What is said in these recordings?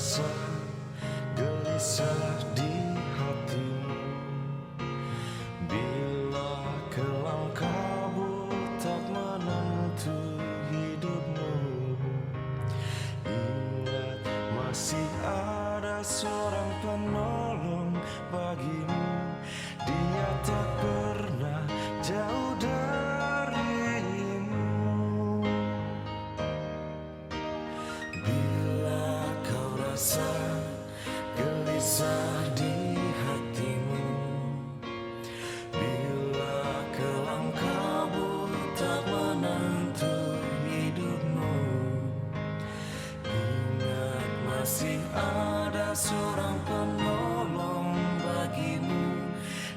rasa gelisah di hatimu bila kelam kabut tak menentu hidupmu. Ingat masih ada seorang penolong bagimu. Dia tak pernah jauh darimu. Bila kau rasa gelisah di hatimu, bila kelam kabut tak menentu hidupmu, ingat masih ada seorang penolong bagimu.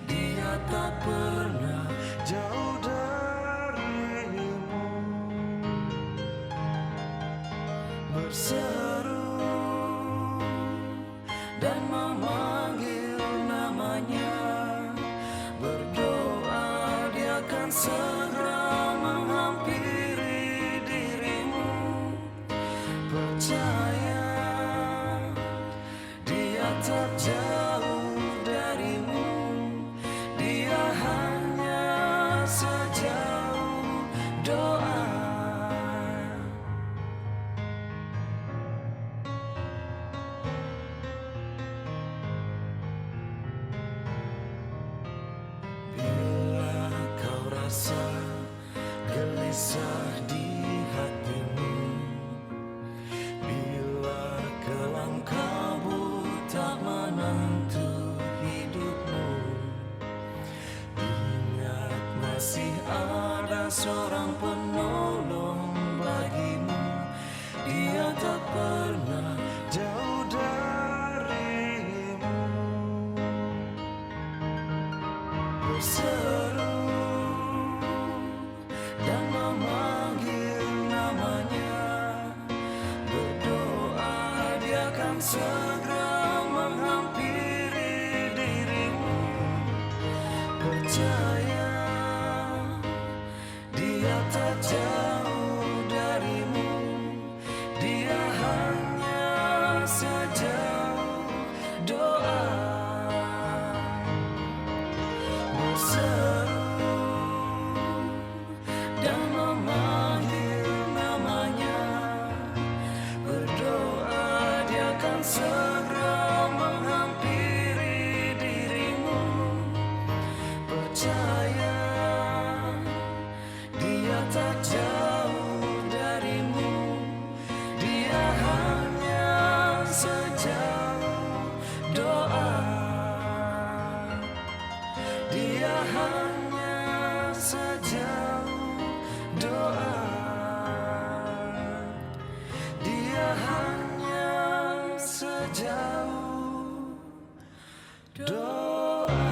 Dia tak pernah jauh darimu. Berseru dan memanggil namanya, berdoa dia akan segera menghampiri dirimu. Percaya dia tak jauh darimu, dia hanya sejauh doa. Bila kau rasa gelisah di hatimu, bila kelam kabut tak menentu hidupmu, ingat masih ada seorang penolong bagimu. Dia tak pernah jauh darimu. Berseru dan memanggil namanya, berdoa dia akan segera menghampiri dirimu. Percaya dia tak jauh darimu, dia hanya sejauh doa. Berseru dan memanggil namanya, berdoa dia akan segera menghampiri dirimu. Percaya dia tak jauh darimu, dia hanya sejauh doa. Dia hanya sejauh doa. Dia hanya sejauh doa.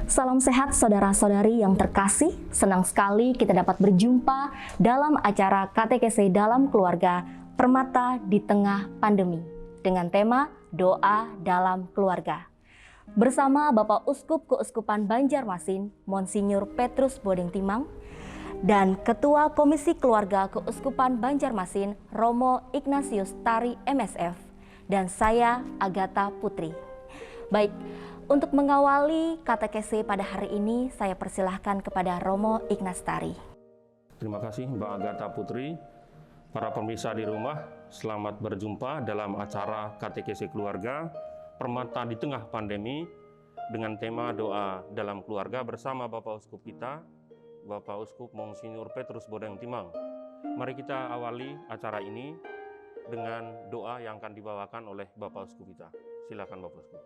Salam sehat saudara-saudari yang terkasih, senang sekali kita dapat berjumpa dalam acara Katekese dalam Keluarga Permata di Tengah Pandemi dengan tema Doa dalam Keluarga. Bersama Bapak Uskup Keuskupan Banjarmasin, Monsinyur Petrus Bodeng Timang, dan Ketua Komisi Keluarga Keuskupan Banjarmasin, Romo Ignatius Tari MSF, dan saya Agatha Putri. Baik, untuk mengawali katekese pada hari ini, saya persilahkan kepada Romo Ignatius Tari. Terima kasih Mbak Agatha Putri. Para pemirsa di rumah, selamat berjumpa dalam acara Katekese Keluarga Permata di Tengah Pandemi dengan tema doa dalam keluarga bersama Bapak Uskup kita, Bapak Uskup Monsinyur Petrus Bodeng Timang. Mari kita awali acara ini dengan doa yang akan dibawakan oleh Bapak Uskup kita. Silakan Bapak Uskup.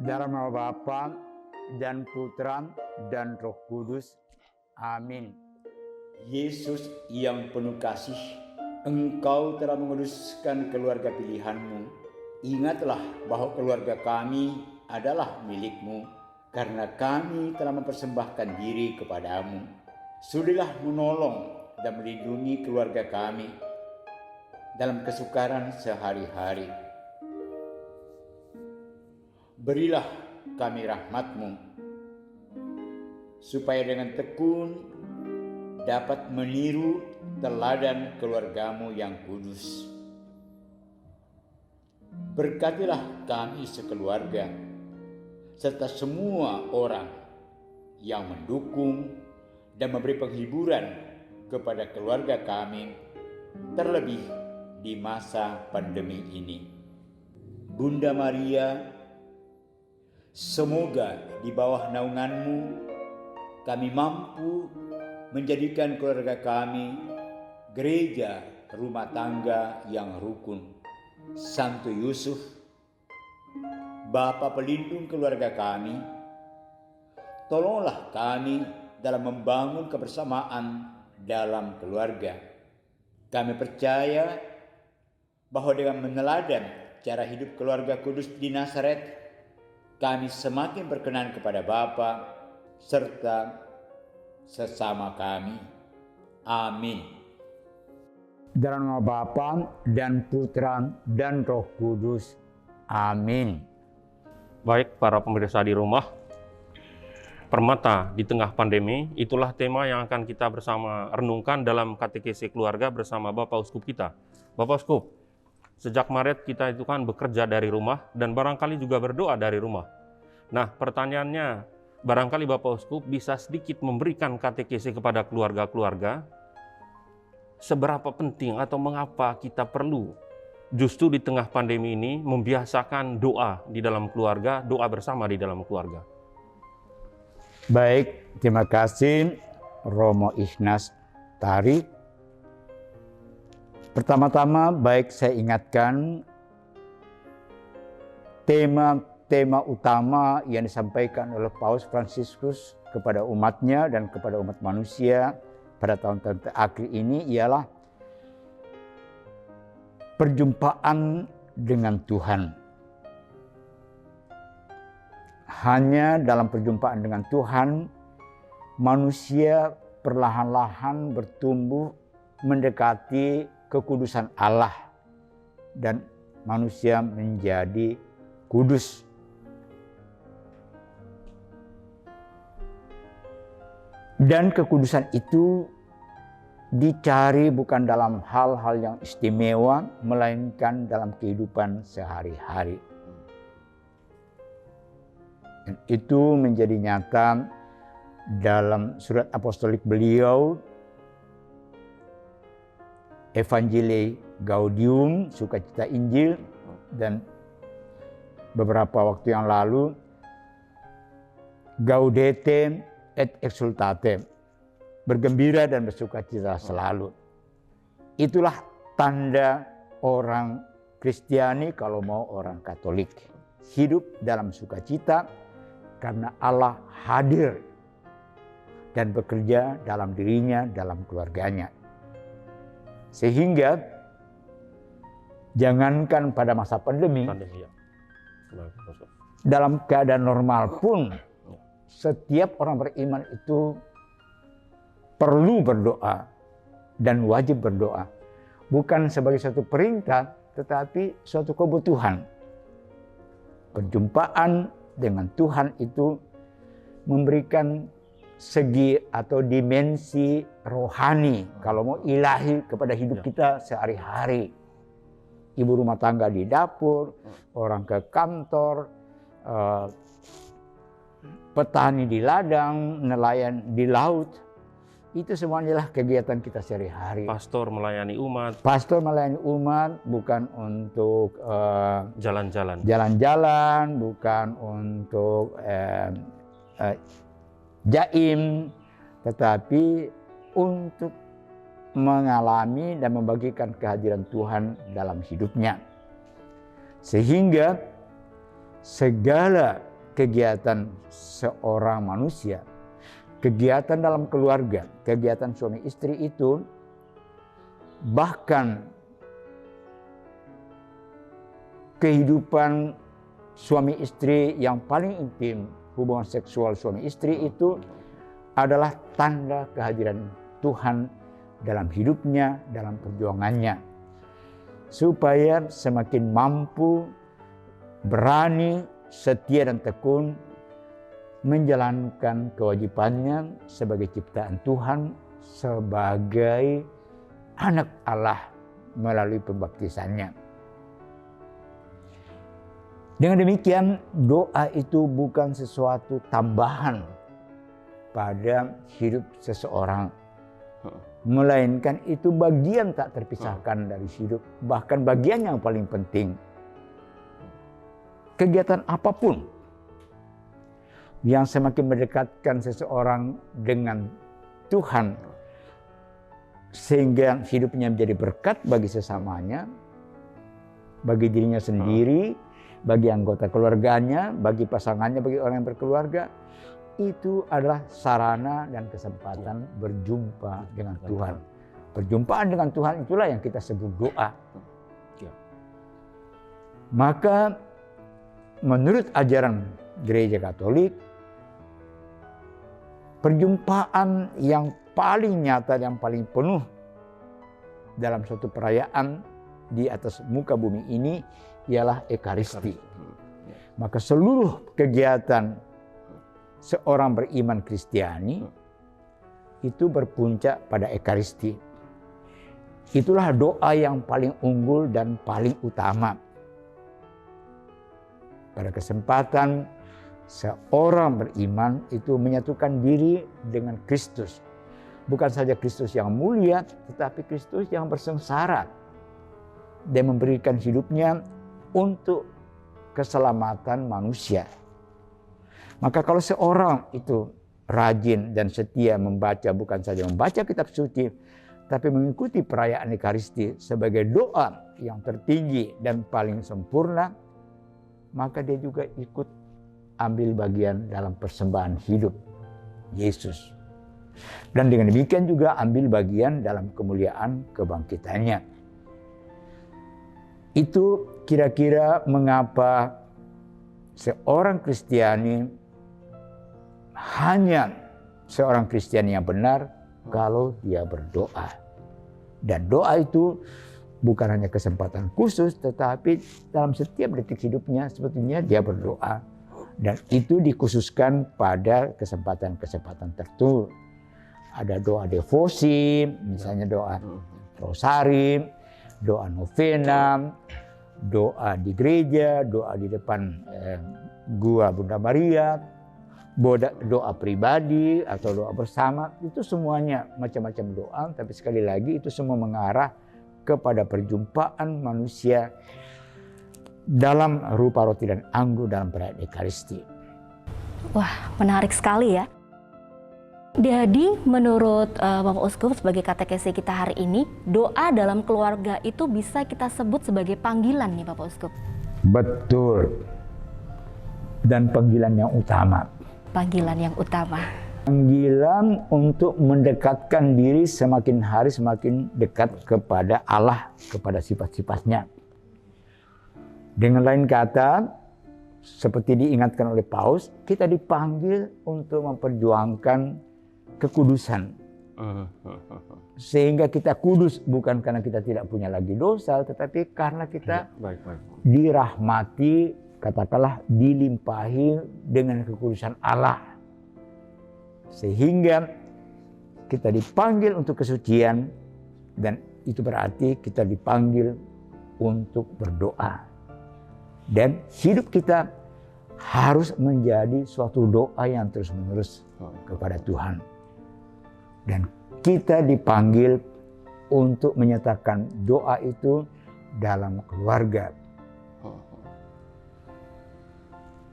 Dalam nama Bapa dan Putra dan Roh Kudus. Amin. Yesus yang penuh kasih, Engkau telah menguduskan keluarga pilihan-Mu. Ingatlah bahwa keluarga kami adalah milik-Mu, karena kami telah mempersembahkan diri kepada-Mu. Sudilah menolong dan melindungi keluarga kami dalam kesukaran sehari-hari. Berilah kami rahmat-Mu supaya dengan tekun dapat meniru teladan keluargamu yang kudus. Berkatilah kami sekeluarga, serta semua orang yang mendukung dan memberi penghiburan kepada keluarga kami, terlebih di masa pandemi ini. Bunda Maria, semoga di bawah naungan-Mu kami mampu menjadikan keluarga kami gereja rumah tangga yang rukun. Santo Yusuf, Bapa pelindung keluarga kami, tolonglah kami dalam membangun kebersamaan dalam keluarga. Kami percaya bahwa dengan meneladan cara hidup keluarga kudus di Nazaret, kami semakin berkenan kepada Bapa serta sesama kami. Amin. Dalam nama Bapa dan Putra dan Roh Kudus. Amin. Baik para pemirsa di rumah, permata di tengah pandemi, itulah tema yang akan kita bersama renungkan dalam katekesi keluarga bersama Bapak Uskup kita. Bapak Uskup, sejak Maret kita itu kan bekerja dari rumah dan barangkali juga berdoa dari rumah. Nah, pertanyaannya, barangkali Bapak Uskup bisa sedikit memberikan katekesi kepada keluarga-keluarga, seberapa penting atau mengapa kita perlu justru di tengah pandemi ini membiasakan doa di dalam keluarga, doa bersama di dalam keluarga. Baik, terima kasih Romo Ignaz Tari. Pertama-tama baik saya ingatkan tema utama yang disampaikan oleh Paus Fransiskus kepada umatnya dan kepada umat manusia pada tahun-tahun terakhir ini ialah perjumpaan dengan Tuhan. Hanya dalam perjumpaan dengan Tuhan, manusia perlahan-lahan bertumbuh mendekati kekudusan Allah dan manusia menjadi kudus. Dan kekudusan itu dicari bukan dalam hal-hal yang istimewa, melainkan dalam kehidupan sehari-hari. Dan itu menjadi nyata dalam surat apostolik beliau, Evangelii Gaudium, Sukacita Injil, dan beberapa waktu yang lalu, Gaudete et exsultate, bergembira dan bersukacita selalu. Itulah tanda orang Kristiani, kalau mau orang Katolik. Hidup dalam sukacita karena Allah hadir dan bekerja dalam dirinya, dalam keluarganya. Sehingga jangankan pada masa pandemi, dalam keadaan normal pun setiap orang beriman itu perlu berdoa dan wajib berdoa. Bukan sebagai suatu perintah, tetapi suatu kebutuhan. Perjumpaan dengan Tuhan itu memberikan segi atau dimensi rohani, kalau mau ilahi, kepada hidup kita sehari-hari. Ibu rumah tangga di dapur, orang ke kantor, petani di ladang, nelayan di laut, itu semuanya adalah kegiatan kita sehari-hari. Pastor melayani umat. Pastor melayani umat bukan untuk jalan-jalan, bukan untuk jaim, tetapi untuk mengalami dan membagikan kehadiran Tuhan dalam hidupnya. Sehingga segala kegiatan seorang manusia, kegiatan dalam keluarga, kegiatan suami istri itu, bahkan kehidupan suami istri yang paling intim, hubungan seksual suami istri itu adalah tanda kehadiran Tuhan dalam hidupnya, dalam perjuangannya. Supaya semakin mampu, berani, setia dan tekun menjalankan kewajibannya sebagai ciptaan Tuhan, sebagai anak Allah melalui pembaptisannya. Dengan demikian, doa itu bukan sesuatu tambahan pada hidup seseorang, melainkan itu bagian tak terpisahkan dari hidup, bahkan bagian yang paling penting. Kegiatan apapun yang semakin mendekatkan seseorang dengan Tuhan, sehingga hidupnya menjadi berkat bagi sesamanya, bagi dirinya sendiri, bagi anggota keluarganya, bagi pasangannya, bagi orang yang berkeluarga, itu adalah sarana dan kesempatan berjumpa dengan Tuhan. Perjumpaan dengan Tuhan itulah yang kita sebut doa. Maka menurut ajaran Gereja Katolik, perjumpaan yang paling nyata, yang paling penuh dalam suatu perayaan di atas muka bumi ini ialah Ekaristi. Maka seluruh kegiatan seorang beriman Kristiani itu berpuncak pada Ekaristi. Itulah doa yang paling unggul dan paling utama. Pada kesempatan seorang beriman itu menyatukan diri dengan Kristus. Bukan saja Kristus yang mulia, tetapi Kristus yang bersengsara dan memberikan hidupnya untuk keselamatan manusia. Maka kalau seorang itu rajin dan setia membaca, bukan saja membaca kitab suci, tapi mengikuti perayaan Ekaristi sebagai doa yang tertinggi dan paling sempurna, maka dia juga ikut ambil bagian dalam persembahan hidup Yesus. Dan dengan demikian juga ambil bagian dalam kemuliaan kebangkitannya. Itu kira-kira mengapa seorang Kristiani hanya seorang Kristiani yang benar kalau dia berdoa. Dan doa itu bukan hanya kesempatan khusus, tetapi dalam setiap detik hidupnya sebetulnya dia berdoa. Dan itu dikhususkan pada kesempatan-kesempatan tertentu. Ada doa devosi, misalnya doa rosari, doa novena, doa di gereja, doa di depan gua Bunda Maria, doa pribadi atau doa bersama. Itu semuanya macam-macam doa, tapi sekali lagi itu semua mengarah kepada perjumpaan manusia dalam rupa roti dan anggur dalam perayaan Ekaristi. Wah, menarik sekali ya. Jadi menurut Bapak Uskup sebagai katekesi kita hari ini, doa dalam keluarga itu bisa kita sebut sebagai panggilan nih Bapak Uskup. Betul. Dan panggilan yang utama. Panggilan yang utama. Panggilan untuk mendekatkan diri semakin hari semakin dekat kepada Allah, kepada sifat-sifatnya. Dengan lain kata, seperti diingatkan oleh Paus, kita dipanggil untuk memperjuangkan kekudusan. Sehingga kita kudus bukan karena kita tidak punya lagi dosa, tetapi karena kita dirahmati, katakanlah dilimpahi dengan kekudusan Allah. Sehingga kita dipanggil untuk kesucian, dan itu berarti kita dipanggil untuk berdoa. Dan hidup kita harus menjadi suatu doa yang terus-menerus kepada Tuhan. Dan kita dipanggil untuk menyatakan doa itu dalam keluarga.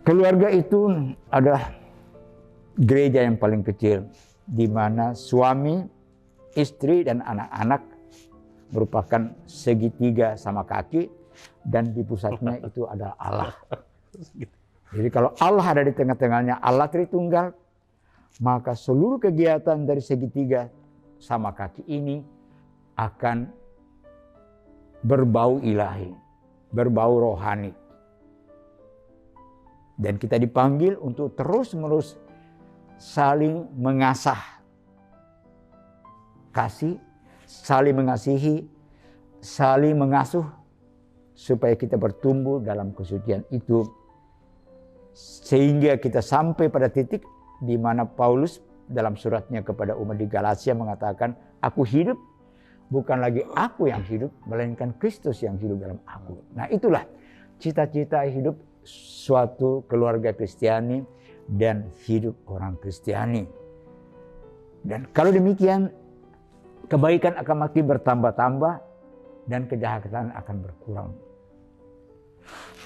Keluarga itu adalah gereja yang paling kecil, di mana suami, istri, dan anak-anak merupakan segitiga sama kaki, dan di pusatnya itu adalah Allah. Jadi kalau Allah ada di tengah-tengahnya, Allah Tritunggal, maka seluruh kegiatan dari segitiga sama kaki ini akan berbau ilahi, berbau rohani. Dan kita dipanggil untuk terus-menerus saling mengasah kasih, saling mengasihi, saling mengasuh, supaya kita bertumbuh dalam kesucian itu Sehingga kita sampai pada titik di mana Paulus dalam suratnya kepada umat di Galatia mengatakan, aku hidup, bukan lagi aku yang hidup, melainkan Kristus yang hidup dalam aku. Nah itulah cita-cita hidup suatu keluarga Kristiani dan hidup orang Kristiani. Dan kalau demikian, kebaikan akan makin bertambah-tambah dan kejahatan akan berkurang.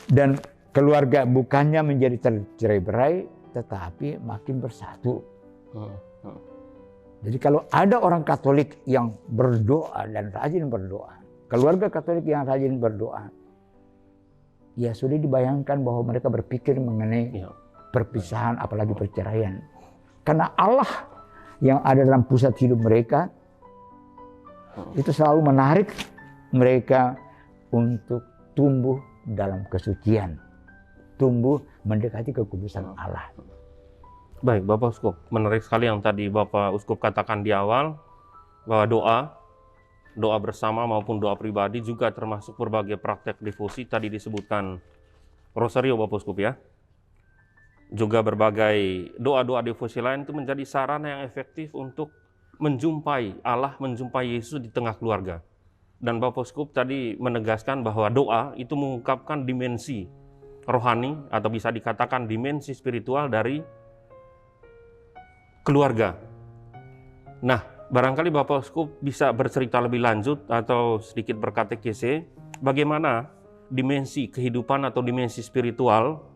Dan keluarga bukannya menjadi tercerai-berai, tetapi makin bersatu. Jadi kalau ada orang Katolik yang berdoa dan rajin berdoa, keluarga Katolik yang rajin berdoa, ya sudah dibayangkan bahwa mereka berpikir mengenai perpisahan, apalagi perceraian. Karena Allah yang ada dalam pusat hidup mereka, itu selalu menarik mereka untuk tumbuh dalam kesucian, tumbuh mendekati kekudusan Allah. Baik, Bapak Uskup, menarik sekali yang tadi Bapak Uskup katakan di awal, bahwa doa bersama maupun doa pribadi juga termasuk berbagai praktek devosi. Tadi disebutkan rosario, Bapak Uskup ya. Juga berbagai doa-doa devosi lain itu menjadi sarana yang efektif untuk menjumpai Allah, menjumpai Yesus di tengah keluarga. Dan Bapak Uskup tadi menegaskan bahwa doa itu mengungkapkan dimensi rohani atau bisa dikatakan dimensi spiritual dari keluarga. Nah, barangkali Bapak Uskup bisa bercerita lebih lanjut atau sedikit berkatekese bagaimana dimensi kehidupan atau dimensi spiritual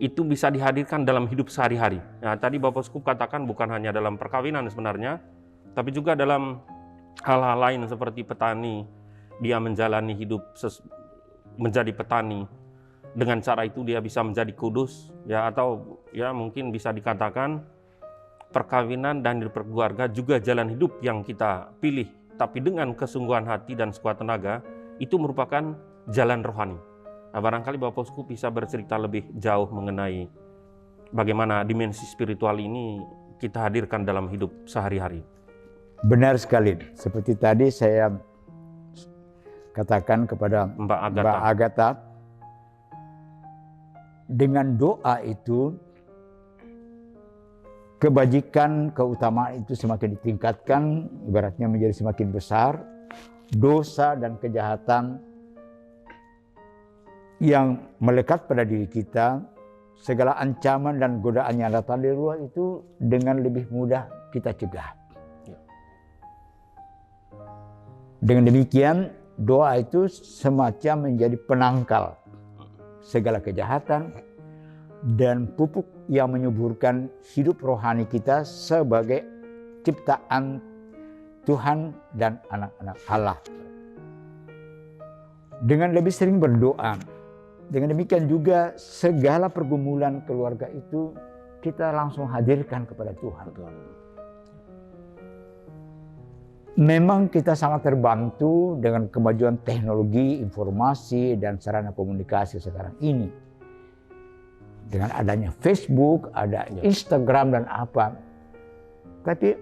itu bisa dihadirkan dalam hidup sehari-hari. Nah, tadi Bapak Uskup katakan bukan hanya dalam perkawinan sebenarnya, tapi juga dalam hal-hal lain seperti petani, dia menjalani hidup menjadi petani. Dengan cara itu dia bisa menjadi kudus, ya, atau ya mungkin bisa dikatakan perkawinan dan berkeluarga juga jalan hidup yang kita pilih, tapi dengan kesungguhan hati dan sekuat tenaga, itu merupakan jalan rohani. Nah, barangkali Bapak Uskup bisa bercerita lebih jauh mengenai bagaimana dimensi spiritual ini kita hadirkan dalam hidup sehari-hari. Benar sekali. Seperti tadi saya katakan kepada Mbak Agatha, dengan doa itu kebajikan, keutamaan itu semakin ditingkatkan, ibaratnya menjadi semakin besar. Dosa dan kejahatan yang melekat pada diri kita, segala ancaman dan godaan yang datang dari luar itu dengan lebih mudah kita cegah. Dengan demikian, doa itu semacam menjadi penangkal segala kejahatan dan pupuk yang menyuburkan hidup rohani kita sebagai ciptaan Tuhan dan anak-anak Allah. Dengan lebih sering berdoa, dengan demikian juga segala pergumulan keluarga itu kita langsung hadirkan kepada Tuhan. Memang kita sangat terbantu dengan kemajuan teknologi, informasi, dan sarana komunikasi sekarang ini. Dengan adanya Facebook, ada Instagram dan apa. Tapi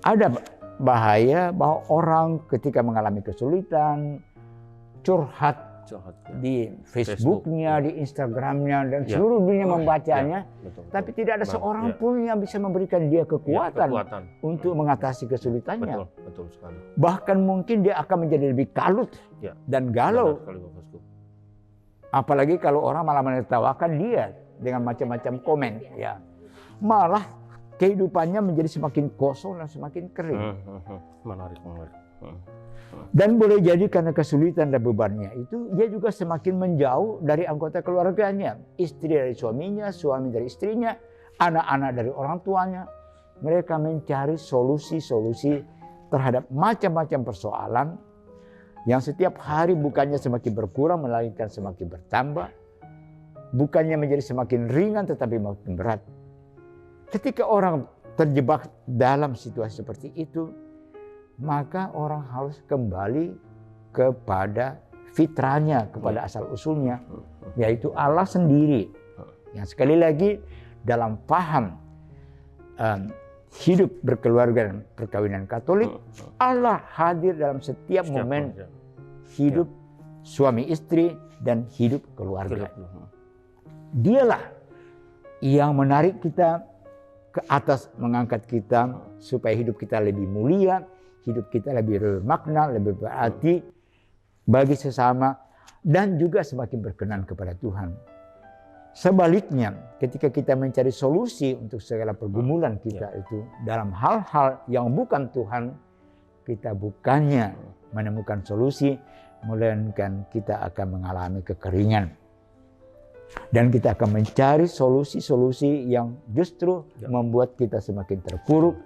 ada bahaya bahwa orang ketika mengalami kesulitan, curhat di Facebooknya, di Instagramnya, dan seluruh dunia membacanya. Tapi tidak ada seorang pun yang bisa memberikan dia kekuatan untuk mengatasi kesulitannya. Betul sekali. Bahkan mungkin dia akan menjadi lebih kalut dan galau. Apalagi kalau orang malah menertawakan dia dengan macam-macam komen. Ya. Malah kehidupannya menjadi semakin kosong dan semakin kering. Menarik. Dan boleh jadi karena kesulitan dan bebannya itu, dia juga semakin menjauh dari anggota keluarganya. Istri dari suaminya, suami dari istrinya, anak-anak dari orang tuanya. Mereka mencari solusi-solusi terhadap macam-macam persoalan yang setiap hari bukannya semakin berkurang, melainkan semakin bertambah. Bukannya menjadi semakin ringan, tetapi makin berat. Ketika orang terjebak dalam situasi seperti itu, maka orang harus kembali kepada fitrahnya, kepada asal-usulnya, yaitu Allah sendiri. Yang sekali lagi dalam paham hidup berkeluarga dan perkawinan Katolik, Allah hadir dalam setiap momen hidup suami istri dan hidup keluarga. Dialah yang menarik kita ke atas, mengangkat kita supaya hidup kita lebih mulia, hidup kita lebih bermakna, lebih berarti bagi sesama, dan juga semakin berkenan kepada Tuhan. Sebaliknya, ketika kita mencari solusi untuk segala pergumulan kita itu dalam hal-hal yang bukan Tuhan, kita bukannya menemukan solusi, melainkan kita akan mengalami kekeringan. Dan kita akan mencari solusi-solusi yang justru membuat kita semakin terpuruk.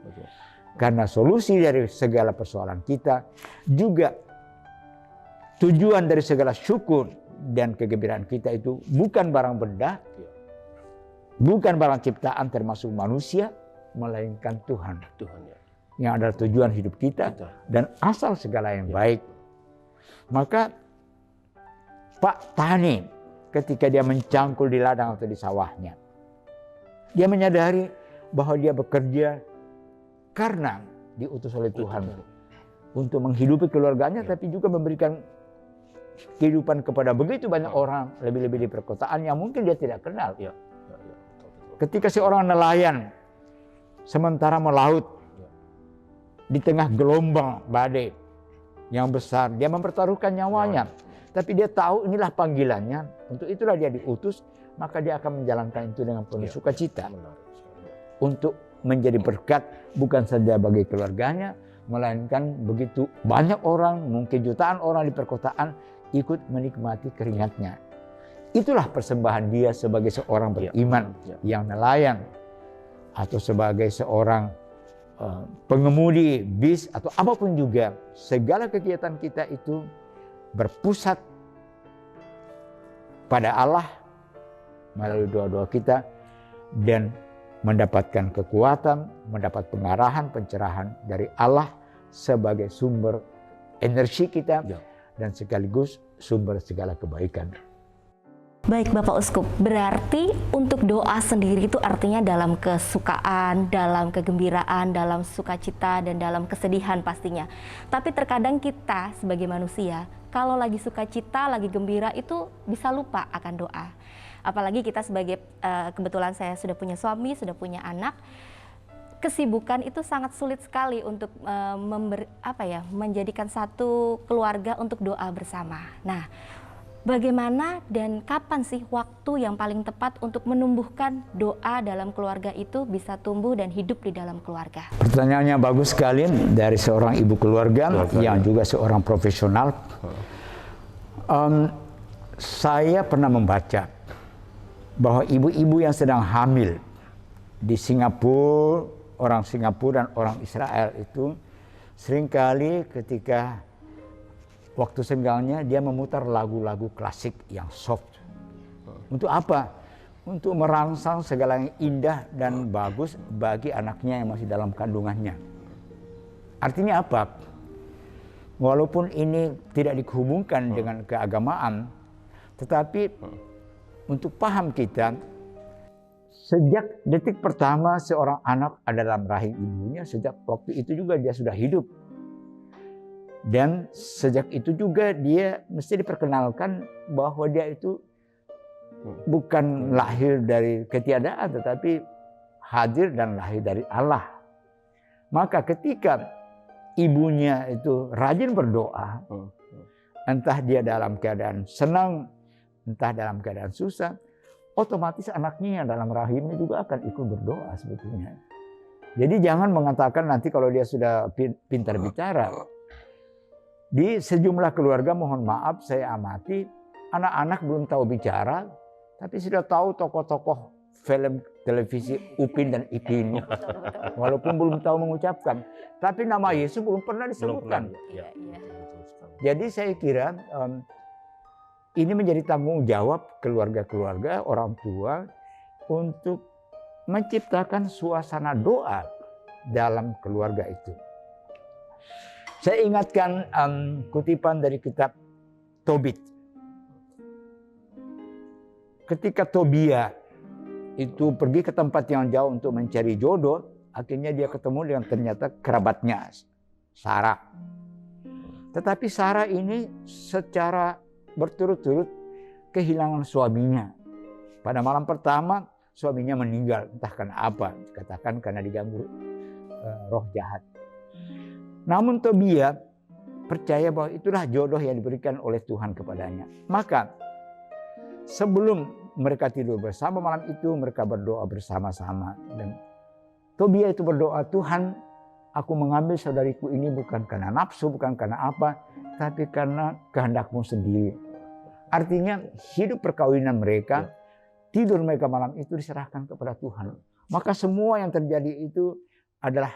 Karena solusi dari segala persoalan kita juga tujuan dari segala syukur dan kegembiraan kita itu bukan barang benda, bukan barang ciptaan termasuk manusia, melainkan Tuhan. Yang adalah tujuan hidup kita dan asal segala yang baik. Maka Pak Tani ketika dia mencangkul di ladang atau di sawahnya, dia menyadari bahwa dia bekerja karena diutus oleh Tuhan untuk menghidupi keluarganya, tapi juga memberikan kehidupan kepada begitu banyak orang, lebih-lebih di perkotaan yang mungkin dia tidak kenal. Ketika seorang nelayan sementara melaut di tengah gelombang badai yang besar, dia mempertaruhkan nyawanya. Tapi dia tahu inilah panggilannya, untuk itulah dia diutus, maka dia akan menjalankan itu dengan penuh sukacita. Untuk menjadi berkat bukan saja bagi keluarganya, melainkan begitu banyak orang, mungkin jutaan orang di perkotaan ikut menikmati keringatnya. Itulah persembahan dia sebagai seorang beriman yang nelayan, atau sebagai seorang pengemudi bis atau apapun juga. Segala kegiatan kita itu berpusat pada Allah melalui doa-doa kita dan mendapatkan kekuatan, mendapat pengarahan, pencerahan dari Allah sebagai sumber energi kita dan sekaligus sumber segala kebaikan. Baik Bapak Uskup, berarti untuk doa sendiri itu artinya dalam kesukaan, dalam kegembiraan, dalam sukacita, dan dalam kesedihan pastinya. Tapi terkadang kita sebagai manusia, kalau lagi sukacita, lagi gembira itu bisa lupa akan doa. Apalagi kita sebagai, kebetulan saya sudah punya suami, sudah punya anak, kesibukan itu sangat sulit sekali untuk menjadikan satu keluarga untuk doa bersama. Nah, bagaimana dan kapan sih waktu yang paling tepat untuk menumbuhkan doa dalam keluarga itu bisa tumbuh dan hidup di dalam keluarga? Pertanyaannya bagus sekali dari seorang ibu keluarga yang juga seorang profesional. Saya pernah membaca bahwa ibu-ibu yang sedang hamil di Singapura, orang Singapura dan orang Israel itu seringkali ketika waktu senggangnya dia memutar lagu-lagu klasik yang soft. Untuk apa? Untuk merangsang segala yang indah dan bagus bagi anaknya yang masih dalam kandungannya. Artinya apa? Walaupun ini tidak dihubungkan dengan keagamaan, tetapi untuk paham kita, sejak detik pertama seorang anak ada dalam rahim ibunya, sejak waktu itu juga dia sudah hidup. Dan sejak itu juga dia mesti diperkenalkan bahwa dia itu bukan lahir dari ketiadaan, tetapi hadir dan lahir dari Allah. Maka ketika ibunya itu rajin berdoa, entah dia dalam keadaan senang, entah dalam keadaan susah, otomatis anaknya yang dalam rahimnya juga akan ikut berdoa sebetulnya. Jadi jangan mengatakan nanti kalau dia sudah pintar bicara. Di sejumlah keluarga, mohon maaf saya amati, anak-anak belum tahu bicara, tapi sudah tahu tokoh-tokoh film televisi Upin dan Ipin. Walaupun belum tahu mengucapkan, tapi nama Yesus belum pernah disebutkan. Jadi saya kira ini menjadi tanggung jawab keluarga-keluarga, orang tua untuk menciptakan suasana doa dalam keluarga itu. Saya ingatkan kutipan dari kitab Tobit. Ketika Tobia itu pergi ke tempat yang jauh untuk mencari jodoh, akhirnya dia ketemu dengan ternyata kerabatnya, Sarah. Tetapi Sarah ini secara berturut-turut kehilangan suaminya. Pada malam pertama, suaminya meninggal, entah karena apa, dikatakan karena diganggu roh jahat. Namun Tobia percaya bahwa itulah jodoh yang diberikan oleh Tuhan kepadanya. Maka sebelum mereka tidur bersama malam itu, mereka berdoa bersama-sama. Dan Tobia itu berdoa, Tuhan, aku mengambil saudariku ini bukan karena nafsu, bukan karena apa, tapi karena kehendak-Mu sendiri. Artinya hidup perkawinan mereka, tidur mereka malam itu diserahkan kepada Tuhan. Maka semua yang terjadi itu adalah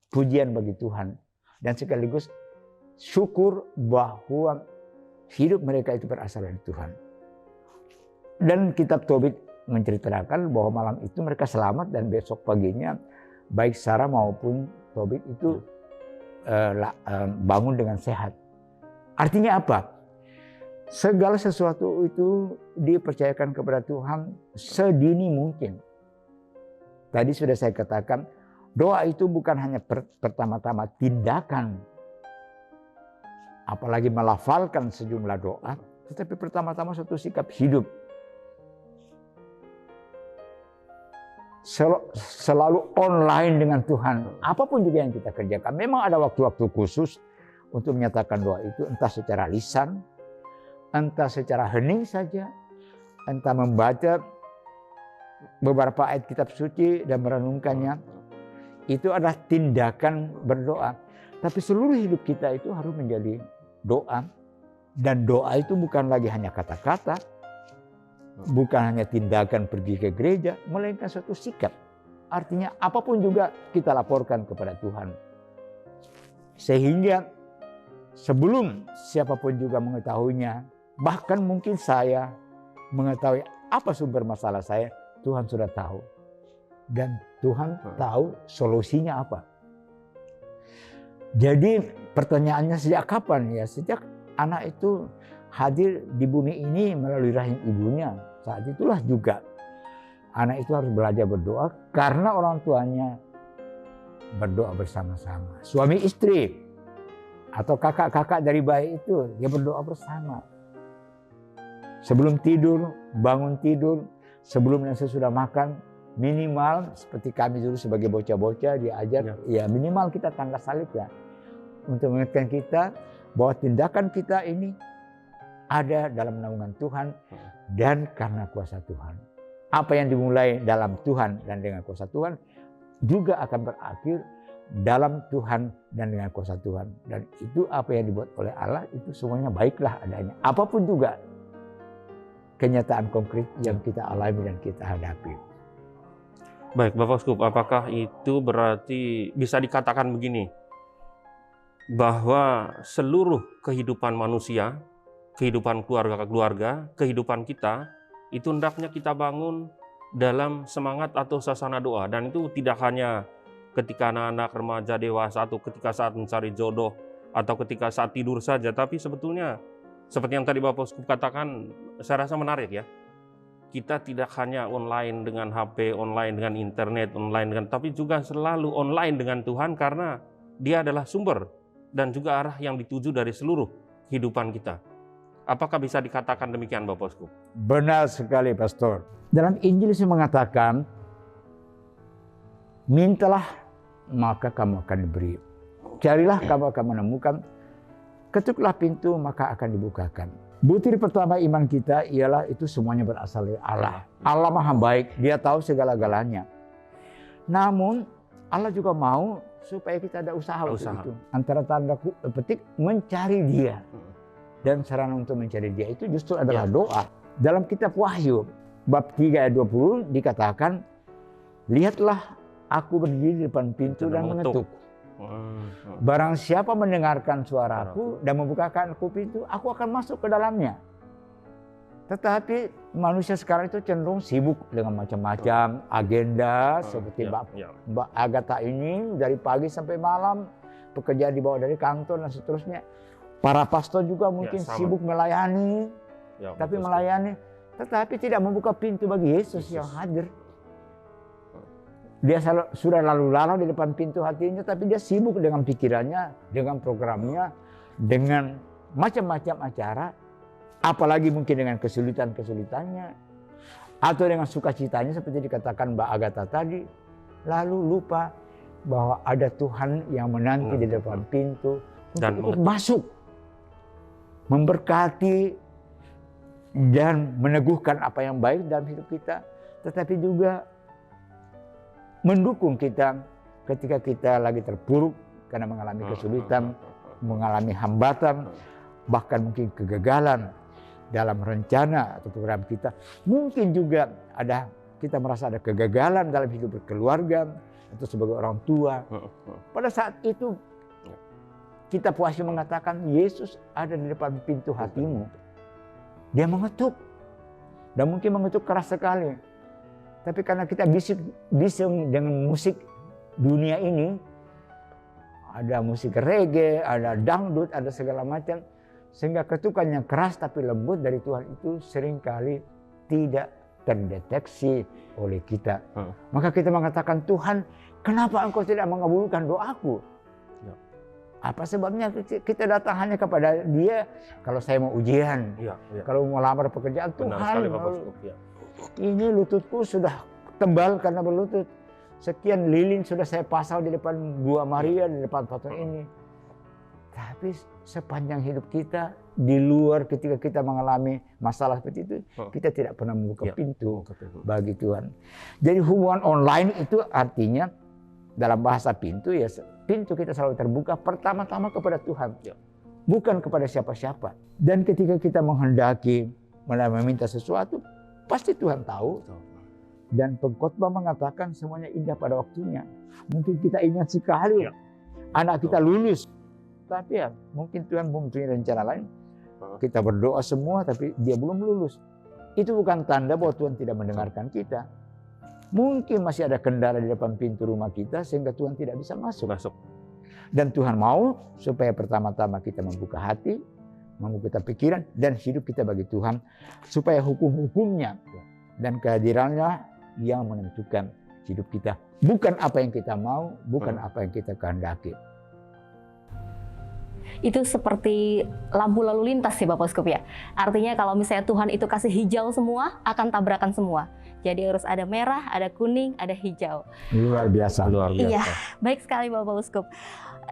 pujian bagi Tuhan. Dan sekaligus syukur bahwa hidup mereka itu berasal dari Tuhan. Dan kitab Tobit menceritakan bahwa malam itu mereka selamat dan besok paginya baik Sarah maupun Tobit itu bangun dengan sehat. Artinya apa? Segala sesuatu itu dipercayakan kepada Tuhan sedini mungkin. Tadi sudah saya katakan, doa itu bukan hanya pertama-tama tindakan, apalagi melafalkan sejumlah doa, tetapi pertama-tama suatu sikap hidup. Selalu online dengan Tuhan. Apapun juga yang kita kerjakan. Memang ada waktu-waktu khusus untuk menyatakan doa itu. Entah secara lisan, entah secara hening saja, entah membaca beberapa ayat kitab suci dan merenungkannya. Itu adalah tindakan berdoa. Tapi seluruh hidup kita itu harus menjadi doa. Dan doa itu bukan lagi hanya kata-kata, bukan hanya tindakan pergi ke gereja, melainkan suatu sikap. Artinya apapun juga kita laporkan kepada Tuhan. Sehingga sebelum siapapun juga mengetahuinya, bahkan mungkin saya mengetahui apa sumber masalah saya, Tuhan sudah tahu. Dan Tuhan tahu solusinya apa. Jadi pertanyaannya sejak kapan ya? Sejak anak itu hadir di bumi ini melalui rahim ibunya. Saat itulah juga anak itu harus belajar berdoa karena orang tuanya berdoa bersama-sama. Suami istri atau kakak-kakak dari bayi itu dia berdoa bersama. Sebelum tidur, bangun tidur, sebelum dan sesudah makan, minimal seperti kami dulu sebagai bocah-bocah diajar ya minimal kita tangga salib ya. Untuk mengingatkan kita bahwa tindakan kita ini ada dalam naungan Tuhan dan karena kuasa Tuhan. Apa yang dimulai dalam Tuhan dan dengan kuasa Tuhan juga akan berakhir dalam Tuhan dan dengan kuasa Tuhan. Dan itu apa yang dibuat oleh Allah itu semuanya baiklah adanya. Apapun juga kenyataan konkret yang kita alami dan kita hadapi. Baik, Bapak Uskup, apakah itu berarti bisa dikatakan begini, bahwa seluruh kehidupan manusia, kehidupan keluarga-keluarga, kehidupan kita, itu hendaknya kita bangun dalam semangat atau suasana doa. Dan itu tidak hanya ketika anak-anak, remaja, dewasa, atau ketika saat mencari jodoh, atau ketika saat tidur saja. Tapi sebetulnya, seperti yang tadi Bapak Uskup katakan, saya rasa menarik ya. Kita tidak hanya online dengan HP, online dengan internet, online dengan, tapi juga selalu online dengan Tuhan karena Dia adalah sumber dan juga arah yang dituju dari seluruh kehidupan kita. Apakah bisa dikatakan demikian Bapak Uskup? Benar sekali Pastor. Dalam Injil Yesus mengatakan, mintalah maka kamu akan diberi. Carilah kamu akan menemukan. Ketuklah pintu maka akan dibukakan. Butir pertama iman kita ialah itu semuanya berasal dari Allah. Allah Maha baik, Dia tahu segala-galanya. Namun Allah juga mau supaya kita ada usaha. Untuk itu. Antara tanda petik mencari Dia. Dan sarana untuk mencari Dia itu justru adalah doa. Dalam kitab Wahyu, bab 3 ayat 20 dikatakan, lihatlah aku berdiri di depan pintu dan mengetuk. Barang siapa mendengarkan suaraku dan membukakan pintu, aku akan masuk ke dalamnya. Tetapi manusia sekarang itu cenderung sibuk dengan macam-macam agenda, seperti Mbak Agatha ini dari pagi sampai malam, pekerjaan dibawa dari kantor dan seterusnya. Para pastor juga mungkin sibuk melayani, tapi melayani, tetapi tidak membuka pintu bagi Yesus yang hadir. Dia sudah lalu lalang di depan pintu hatinya, tapi dia sibuk dengan pikirannya, dengan programnya, dengan macam-macam acara, apalagi mungkin dengan kesulitan-kesulitannya, atau dengan sukacitanya seperti dikatakan Mbak Agatha tadi, lalu lupa bahwa ada Tuhan yang menanti di depan pintu Dan untuk masuk, memberkati dan meneguhkan apa yang baik dalam hidup kita, tetapi juga mendukung kita ketika kita lagi terpuruk karena mengalami kesulitan, mengalami hambatan, bahkan mungkin kegagalan dalam rencana atau program kita. Mungkin juga kita merasa ada kegagalan dalam hidup berkeluarga atau sebagai orang tua. Pada saat itu kita puas mengatakan Yesus ada di depan pintu hatimu. Dia mengetuk, dan mungkin mengetuk keras sekali. Tapi karena kita bising dengan musik dunia ini, ada musik reggae, ada dangdut, ada segala macam, sehingga ketukan yang keras tapi lembut dari Tuhan itu seringkali tidak terdeteksi oleh kita. Maka kita mengatakan, Tuhan, kenapa Engkau tidak mengabulkan doaku? Apa sebabnya? Kita datang hanya kepada Dia kalau saya mau ujian, kalau mau lamar pekerjaan. Tuhan, ini lututku sudah tebal karena berlutut. Sekian lilin sudah saya pasang di depan Gua Maria, di depan patung ini. Tapi sepanjang hidup kita, di luar ketika kita mengalami masalah seperti itu, kita tidak pernah membuka pintu bagi Tuhan. Jadi hubungan online itu artinya, dalam bahasa pintu, ya pintu kita selalu terbuka pertama-tama kepada Tuhan, bukan kepada siapa-siapa. Dan ketika kita menghendaki meminta sesuatu, pasti Tuhan tahu. Dan pengkhotbah mengatakan semuanya indah pada waktunya. Mungkin kita ingat sekali anak kita lulus, tapi ya mungkin Tuhan mempunyai rencana lain. Kita berdoa semua tapi dia belum lulus. Itu bukan tanda bahwa Tuhan tidak mendengarkan kita. Mungkin masih ada kendala di depan pintu rumah kita sehingga Tuhan tidak bisa masuk. Dan Tuhan mau supaya pertama-tama kita membuka hati, membuka pikiran dan hidup kita bagi Tuhan, supaya hukum-hukumnya dan kehadirannya yang menentukan hidup kita. Bukan apa yang kita mau, bukan apa yang kita kehendaki. Itu seperti lampu lalu lintas sih Bapak Uskup ya. Artinya kalau misalnya Tuhan itu kasih hijau semua, akan tabrakan semua. Jadi harus ada merah, ada kuning, ada hijau. Luar biasa. Luar biasa. Iya, baik sekali Bapak Uskup.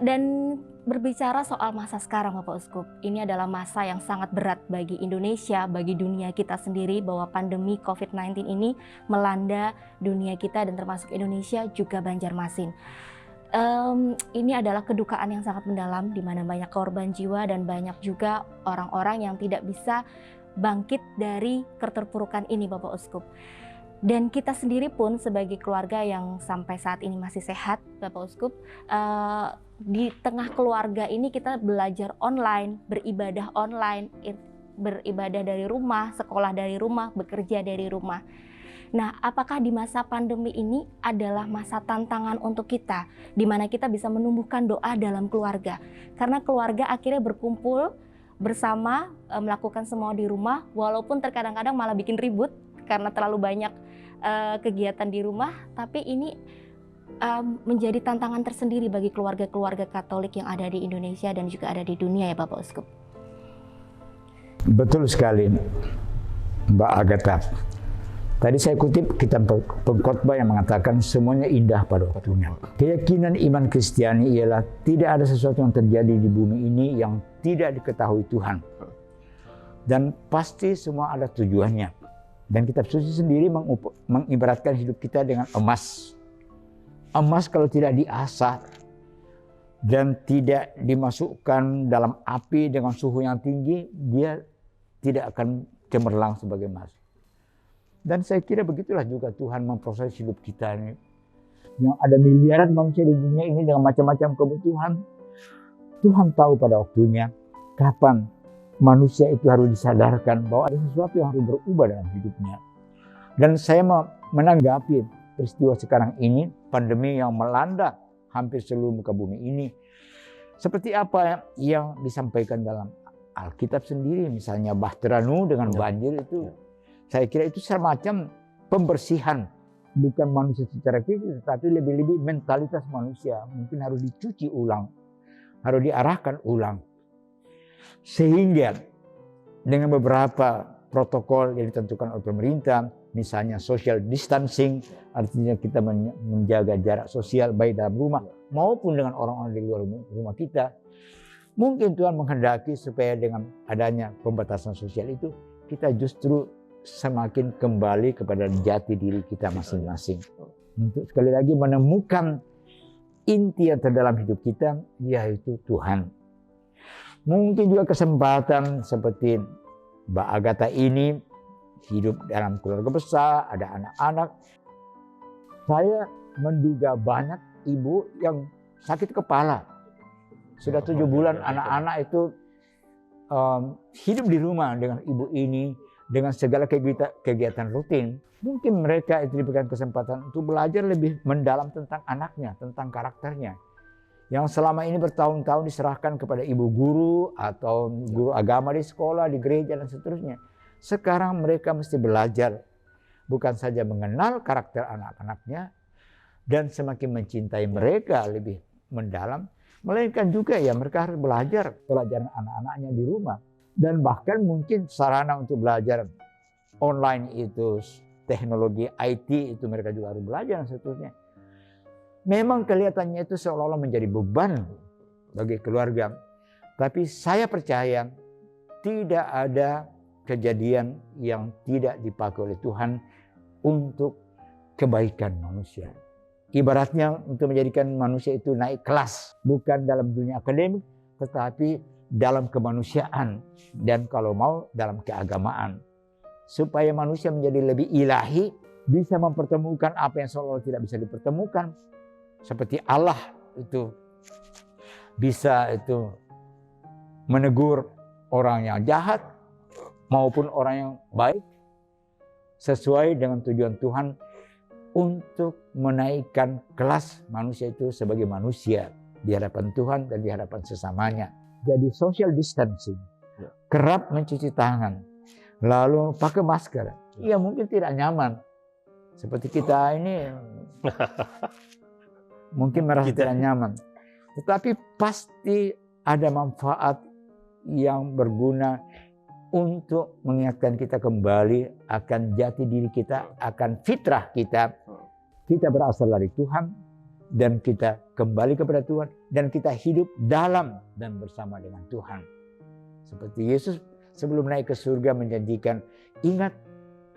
Dan berbicara soal masa sekarang Bapak Uskup, ini adalah masa yang sangat berat bagi Indonesia, bagi dunia kita sendiri, bahwa pandemi COVID-19 ini melanda dunia kita dan termasuk Indonesia juga Banjarmasin. Ini adalah kedukaan yang sangat mendalam, di mana banyak korban jiwa dan banyak juga orang-orang yang tidak bisa bangkit dari keterpurukan ini Bapak Uskup. Dan kita sendiri pun sebagai keluarga yang sampai saat ini masih sehat Bapak Uskup, di tengah keluarga ini kita belajar online, beribadah dari rumah, sekolah dari rumah, bekerja dari rumah. Nah, apakah di masa pandemi ini adalah masa tantangan untuk kita, di mana kita bisa menumbuhkan doa dalam keluarga? Karena keluarga akhirnya berkumpul bersama, melakukan semua di rumah, walaupun terkadang-kadang malah bikin ribut karena terlalu banyak kegiatan di rumah, tapi ini menjadi tantangan tersendiri bagi keluarga-keluarga Katolik yang ada di Indonesia dan juga ada di dunia ya Bapak Uskup. Betul sekali Mbak Agatha. Tadi saya kutip kitab pengkhotbah yang mengatakan semuanya indah pada waktunya. Keyakinan iman Kristiani ialah tidak ada sesuatu yang terjadi di bumi ini yang tidak diketahui Tuhan. Dan pasti semua ada tujuannya. Dan kitab suci sendiri mengibaratkan hidup kita dengan emas. Emas kalau tidak diasah dan tidak dimasukkan dalam api dengan suhu yang tinggi, dia tidak akan cemerlang sebagai emas. Dan saya kira begitulah juga Tuhan memproses hidup kita ini. Yang ada miliaran manusia di dunia ini dengan macam-macam kebutuhan. Tuhan tahu pada waktunya kapan manusia itu harus disadarkan bahwa ada sesuatu yang harus berubah dalam hidupnya. Dan saya menanggapi peristiwa sekarang ini, pandemi yang melanda hampir seluruh muka bumi ini, seperti apa yang disampaikan dalam Alkitab sendiri, misalnya Bahtera Nuh dengan banjir itu, saya kira itu semacam pembersihan, bukan manusia secara fisik, tetapi lebih-lebih mentalitas manusia, mungkin harus dicuci ulang, harus diarahkan ulang. Sehingga dengan beberapa protokol yang ditentukan oleh pemerintah, misalnya social distancing, artinya kita menjaga jarak sosial baik dalam rumah maupun dengan orang-orang di luar rumah kita. Mungkin Tuhan menghendaki supaya dengan adanya pembatasan sosial itu kita justru semakin kembali kepada jati diri kita masing-masing. Untuk sekali lagi menemukan inti yang terdalam hidup kita, yaitu Tuhan. Mungkin juga kesempatan seperti Mbak Agatha ini hidup dalam keluarga besar, ada anak-anak. Saya menduga banyak ibu yang sakit kepala. Sudah 7 bulan anak-anak itu hidup di rumah dengan ibu ini, dengan segala kegiatan rutin. Mungkin mereka itu diberikan kesempatan untuk belajar lebih mendalam tentang anaknya, tentang karakternya. Yang selama ini bertahun-tahun diserahkan kepada ibu guru atau guru agama di sekolah, di gereja, dan seterusnya. Sekarang mereka mesti belajar bukan saja mengenal karakter anak-anaknya dan semakin mencintai mereka lebih mendalam, melainkan juga ya mereka harus belajar pelajaran anak-anaknya di rumah. Dan bahkan mungkin sarana untuk belajar online itu, teknologi IT itu mereka juga harus belajar dan seterusnya. Memang kelihatannya itu seolah-olah menjadi beban bagi keluarga. Tapi saya percaya tidak ada kejadian yang tidak dipakai oleh Tuhan untuk kebaikan manusia. Ibaratnya untuk menjadikan manusia itu naik kelas. Bukan dalam dunia akademik, tetapi dalam kemanusiaan. Dan kalau mau dalam keagamaan. Supaya manusia menjadi lebih ilahi, bisa mempertemukan apa yang seolah-olah tidak bisa dipertemukan. Seperti Allah itu bisa itu menegur orang yang jahat maupun orang yang baik sesuai dengan tujuan Tuhan untuk menaikkan kelas manusia itu sebagai manusia di hadapan Tuhan dan di hadapan sesamanya. Jadi social distancing, kerap mencuci tangan, lalu pakai masker. Ya mungkin tidak nyaman. Seperti kita ini mungkin merasa tidak nyaman. Tetapi pasti ada manfaat yang berguna untuk mengingatkan kita kembali akan jati diri kita, akan fitrah kita. Kita berasal dari Tuhan dan kita kembali kepada Tuhan dan kita hidup dalam dan bersama dengan Tuhan. Seperti Yesus sebelum naik ke surga menjanjikan, ingat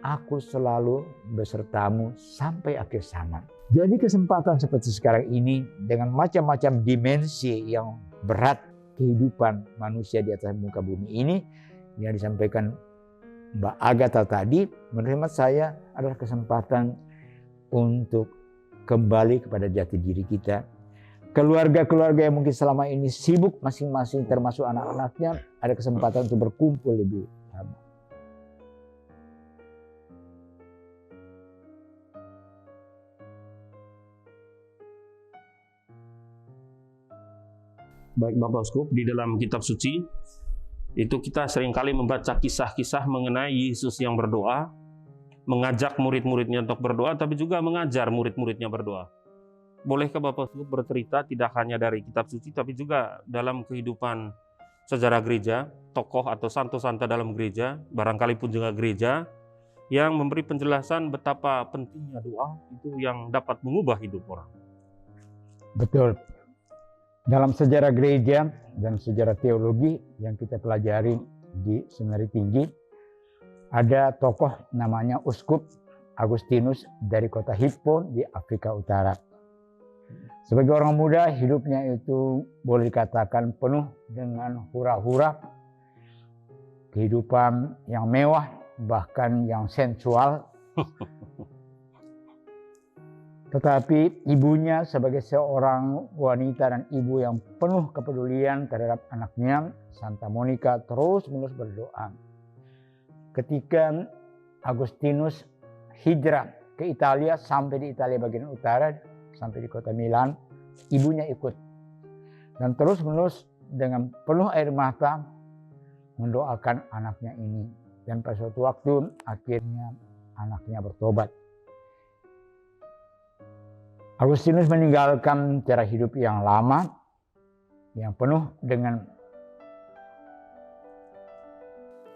aku selalu besertamu sampai akhir zaman. Jadi kesempatan seperti sekarang ini dengan macam-macam dimensi yang berat kehidupan manusia di atas muka bumi ini yang disampaikan Mbak Agatha tadi, menurut saya adalah kesempatan untuk kembali kepada jati diri kita. Keluarga-keluarga yang mungkin selama ini sibuk masing-masing termasuk anak-anaknya, ada kesempatan untuk berkumpul lebih lama. Baik Bapak Uskup, di dalam kitab suci itu kita seringkali membaca kisah-kisah mengenai Yesus yang berdoa, mengajak murid-muridnya untuk berdoa, tapi juga mengajar murid-muridnya berdoa. Bolehkah Bapak Uskup bercerita tidak hanya dari kitab suci, tapi juga dalam kehidupan sejarah gereja, tokoh atau santo-santa dalam gereja, barangkali pun juga gereja, yang memberi penjelasan betapa pentingnya doa itu yang dapat mengubah hidup orang. Betul. Dalam sejarah gereja dan sejarah teologi yang kita pelajari di Seminari Tinggi, ada tokoh namanya Uskup Agustinus dari kota Hippo di Afrika Utara. Sebagai orang muda, hidupnya itu boleh dikatakan penuh dengan hura-hura, kehidupan yang mewah, bahkan yang sensual. Tetapi ibunya sebagai seorang wanita dan ibu yang penuh kepedulian terhadap anaknya, Santa Monica, terus-menerus berdoa. Ketika Agustinus hijrah ke Italia, sampai di Italia bagian utara, sampai di kota Milan, ibunya ikut. Dan terus-menerus dengan penuh air mata mendoakan anaknya ini. Dan pada suatu waktu akhirnya anaknya bertobat. Agustinus meninggalkan cara hidup yang lama, yang penuh dengan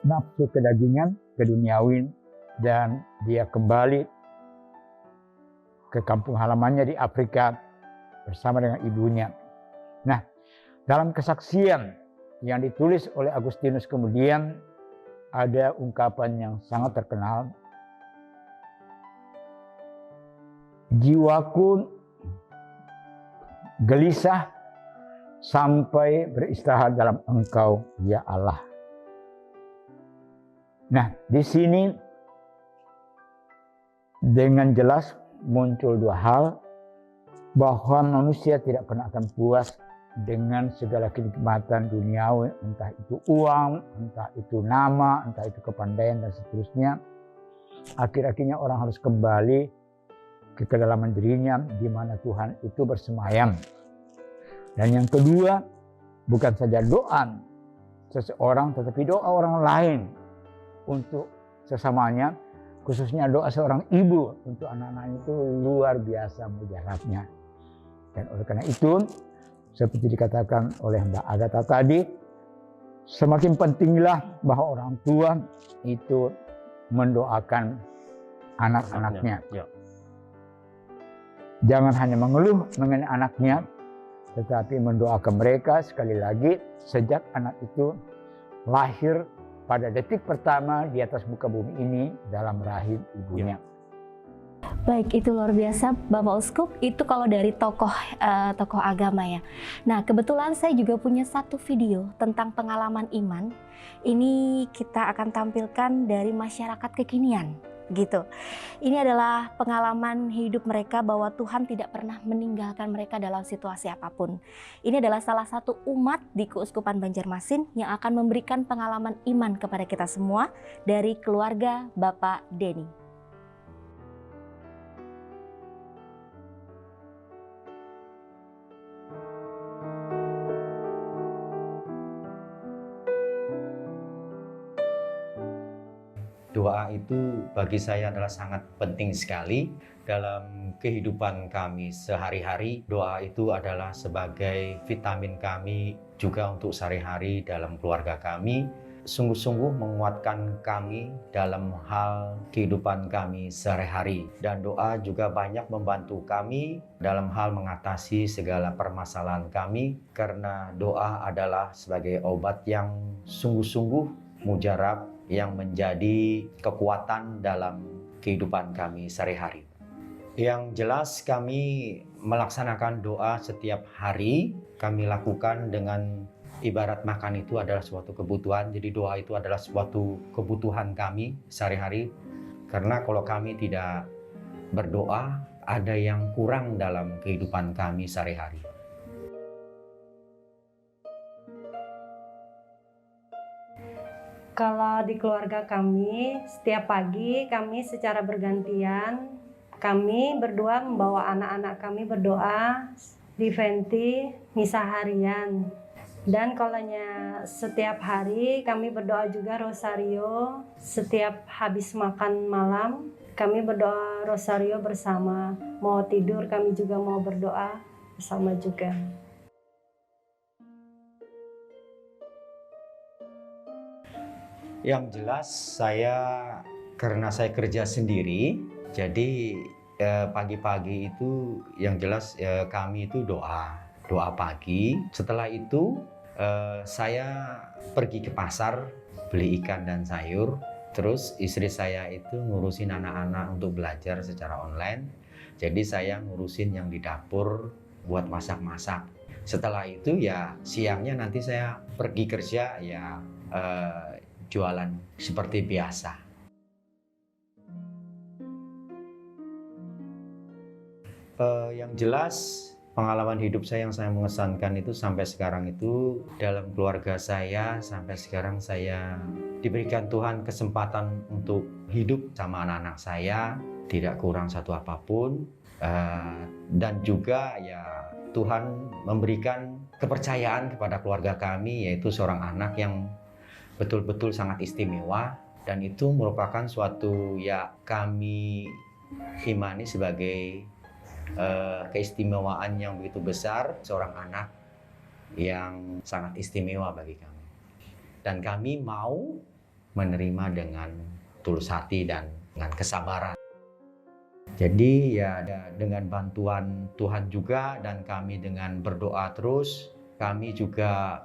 nafsu kedagingan, keduniawian, dan dia kembali ke kampung halamannya di Afrika bersama dengan ibunya. Nah, dalam kesaksian yang ditulis oleh Agustinus kemudian ada ungkapan yang sangat terkenal. Jiwaku gelisah sampai beristirahat dalam Engkau, ya Allah. Nah, di sini dengan jelas muncul dua hal, bahwa manusia tidak pernah akan puas dengan segala kenikmatan duniawi, entah itu uang, entah itu nama, entah itu kepandaian dan seterusnya. Akhir-akhirnya orang harus kembali ke kedalaman dirinya di mana Tuhan itu bersemayam. Dan yang kedua, bukan saja doa seseorang, tetapi doa orang lain untuk sesamanya, khususnya doa seorang ibu untuk anak-anaknya itu luar biasa mujarabnya. Dan oleh karena itu, seperti dikatakan oleh Mbak Agatha tadi, semakin pentinglah bahwa orang tua itu mendoakan anak-anaknya. Ya. Jangan hanya mengeluh mengenai anaknya, tetapi mendoakan mereka sekali lagi sejak anak itu lahir pada detik pertama di atas muka bumi ini dalam rahim ibunya. Baik, itu luar biasa Bapak Uskup. Itu kalau dari tokoh agama ya. Nah, kebetulan saya juga punya satu video tentang pengalaman iman. Ini kita akan tampilkan dari masyarakat kekinian gitu. Ini adalah pengalaman hidup mereka bahwa Tuhan tidak pernah meninggalkan mereka dalam situasi apapun. Ini adalah salah satu umat di Keuskupan Banjarmasin yang akan memberikan pengalaman iman kepada kita semua dari keluarga Bapak Denny. Doa itu bagi saya adalah sangat penting sekali dalam kehidupan kami sehari-hari. Doa itu adalah sebagai vitamin kami juga untuk sehari-hari dalam keluarga kami. Sungguh-sungguh menguatkan kami dalam hal kehidupan kami sehari-hari. Dan doa juga banyak membantu kami dalam hal mengatasi segala permasalahan kami. Karena doa adalah sebagai obat yang sungguh-sungguh mujarab, yang menjadi kekuatan dalam kehidupan kami sehari-hari. Yang jelas kami melaksanakan doa setiap hari, kami lakukan dengan ibarat makan itu adalah suatu kebutuhan, jadi doa itu adalah suatu kebutuhan kami sehari-hari. Karena kalau kami tidak berdoa, ada yang kurang dalam kehidupan kami sehari-hari. Kalau di keluarga kami, setiap pagi kami secara bergantian, kami berdua membawa anak-anak kami berdoa di Venti misa harian. Dan kalanya setiap hari kami berdoa juga rosario, setiap habis makan malam kami berdoa rosario bersama. Mau tidur kami juga mau berdoa bersama juga. Yang jelas karena saya kerja sendiri, jadi pagi-pagi itu yang jelas kami itu doa pagi. Setelah itu saya pergi ke pasar beli ikan dan sayur. Terus istri saya itu ngurusin anak-anak untuk belajar secara online. Jadi saya ngurusin yang di dapur buat masak-masak. Setelah itu ya siangnya nanti saya pergi kerja ya jualan seperti biasa. Yang jelas pengalaman hidup saya yang saya mengesankan itu sampai sekarang itu dalam keluarga saya, sampai sekarang saya diberikan Tuhan kesempatan untuk hidup sama anak-anak saya, tidak kurang satu apapun, dan juga ya Tuhan memberikan kepercayaan kepada keluarga kami, yaitu seorang anak yang betul-betul sangat istimewa, dan itu merupakan suatu ya kami imani sebagai keistimewaan yang begitu besar, seorang anak yang sangat istimewa bagi kami. Dan kami mau menerima dengan tulus hati dan dengan kesabaran. Jadi ya dengan bantuan Tuhan juga dan kami dengan berdoa terus, kami juga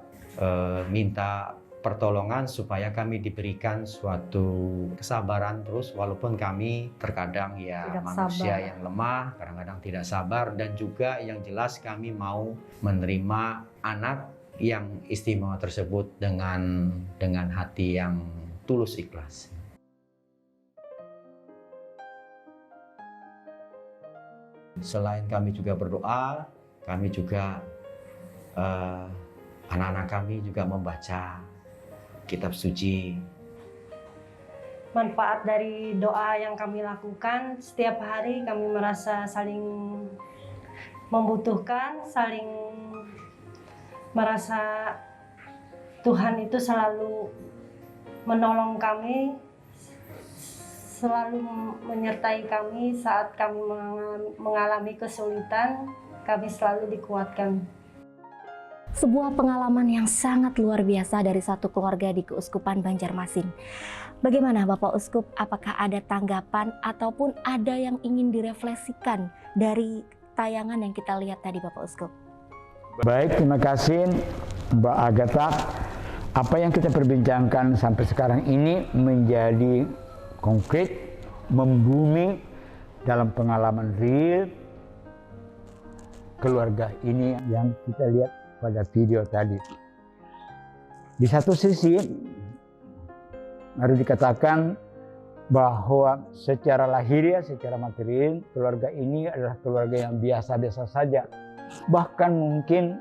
minta pertolongan supaya kami diberikan suatu kesabaran terus, walaupun kami terkadang ya Tidak manusia sabar. yang lemah, kadang-kadang tidak sabar, dan juga yang jelas kami mau menerima anak yang istimewa tersebut dengan hati yang tulus ikhlas. Selain kami juga berdoa, kami juga anak-anak kami juga membaca kitab suci. Manfaat dari doa yang kami lakukan setiap hari, kami merasa saling membutuhkan, saling merasa Tuhan itu selalu menolong kami, selalu menyertai kami saat kami mengalami kesulitan, kami selalu dikuatkan. Sebuah pengalaman yang sangat luar biasa dari satu keluarga di Keuskupan Banjarmasin. Bagaimana Bapak Uskup, apakah ada tanggapan ataupun ada yang ingin direfleksikan dari tayangan yang kita lihat tadi Bapak Uskup? Baik, terima kasih Mbak Agatha. Apa yang kita perbincangkan sampai sekarang ini menjadi konkret, membumi dalam pengalaman real keluarga ini yang kita lihat pada video tadi. Di satu sisi harus dikatakan bahwa secara lahiriah, secara material, keluarga ini adalah keluarga yang biasa-biasa saja. Bahkan mungkin